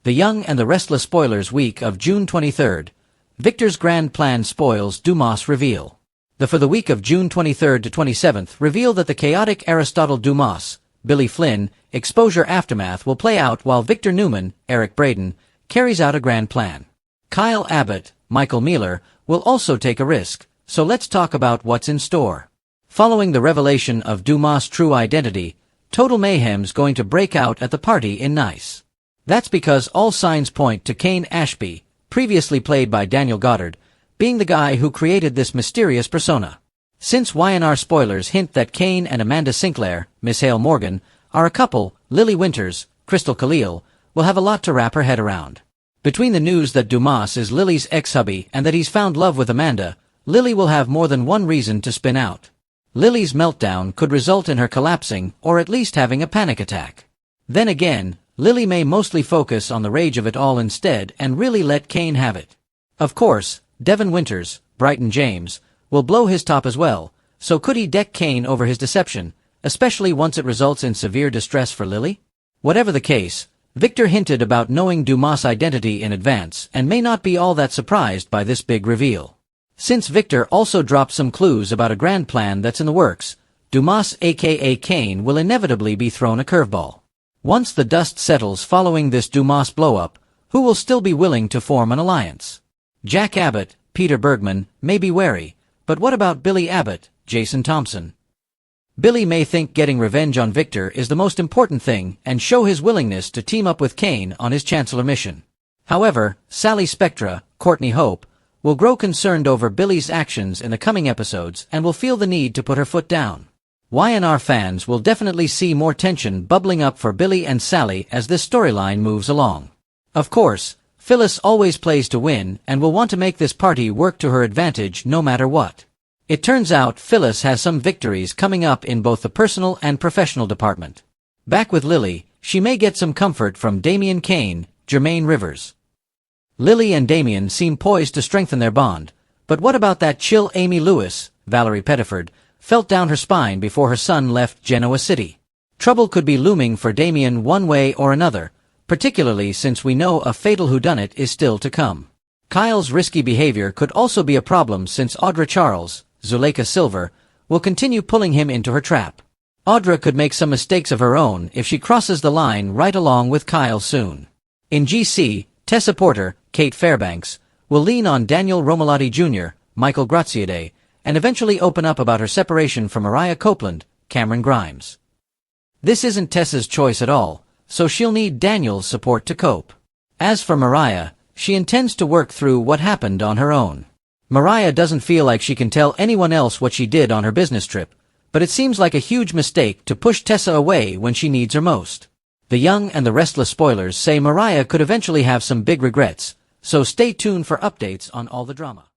The Young and the Restless spoilers week of June 23rd. Victor's grand plan spoils Dumas reveal. For the week of June 23rd to 27th reveal that the chaotic Aristotle Dumas, Billy Flynn, exposure aftermath will play out while Victor Newman, Eric Braeden, carries out a grand plan. Kyle Abbott, Michael Mealer, will also take a risk, so let's talk about what's in store. Following the revelation of Dumas' true identity, total mayhem's going to break out at the party in Nice. That's because all signs point to Kane Ashby, previously played by Daniel Goddard, being the guy who created this mysterious persona. Since Y&R spoilers hint that Kane and Amanda Sinclair, Miss Hale Morgan, are a couple, Lily Winters, Crystal Khalil, will have a lot to wrap her head around. Between the news that Dumas is Lily's ex-hubby and that he's found love with Amanda, Lily will have more than one reason to spin out. Lily's meltdown could result in her collapsing or at least having a panic attack. Then again, Lily may mostly focus on the rage of it all instead and really let Kane have it. Of course, Devin Winters, Brighton James, will blow his top as well, so could he deck Kane over his deception, especially once it results in severe distress for Lily? Whatever the case, Victor hinted about knowing Dumas' identity in advance and may not be all that surprised by this big reveal. Since Victor also dropped some clues about a grand plan that's in the works, Dumas aka Kane will inevitably be thrown a curveball. Once the dust settles following this Dumas blow-up, who will still be willing to form an alliance? Jack Abbott, Peter Bergman, may be wary, but what about Billy Abbott, Jason Thompson? Billy may think getting revenge on Victor is the most important thing and show his willingness to team up with Kane on his Chancellor mission. However, Sally Spectra, Courtney Hope, will grow concerned over Billy's actions in the coming episodes and will feel the need to put her foot down. Y&R fans will definitely see more tension bubbling up for Billy and Sally as this storyline moves along. Of course, Phyllis always plays to win and will want to make this party work to her advantage no matter what. It turns out Phyllis has some victories coming up in both the personal and professional department. Back with Lily, she may get some comfort from Damian Kane, Jermaine Rivers. Lily and Damian seem poised to strengthen their bond, but what about that chill Amy Lewis, Valerie Pettiford, felt down her spine before her son left Genoa City? Trouble could be looming for Damian one way or another, particularly since we know a fatal whodunit is still to come. Kyle's risky behavior could also be a problem since Audra Charles, Zuleika Silver, will continue pulling him into her trap. Audra could make some mistakes of her own if she crosses the line right along with Kyle soon. In GC, Tessa Porter, Kate Fairbanks, will lean on Daniel Romalotti Jr., Michael Graziadei, and eventually open up about her separation from Mariah Copeland, Cameron Grimes. This isn't Tessa's choice at all, so she'll need Daniel's support to cope. As for Mariah, she intends to work through what happened on her own. Mariah doesn't feel like she can tell anyone else what she did on her business trip, but it seems like a huge mistake to push Tessa away when she needs her most. The Young and the Restless spoilers say Mariah could eventually have some big regrets, so stay tuned for updates on all the drama.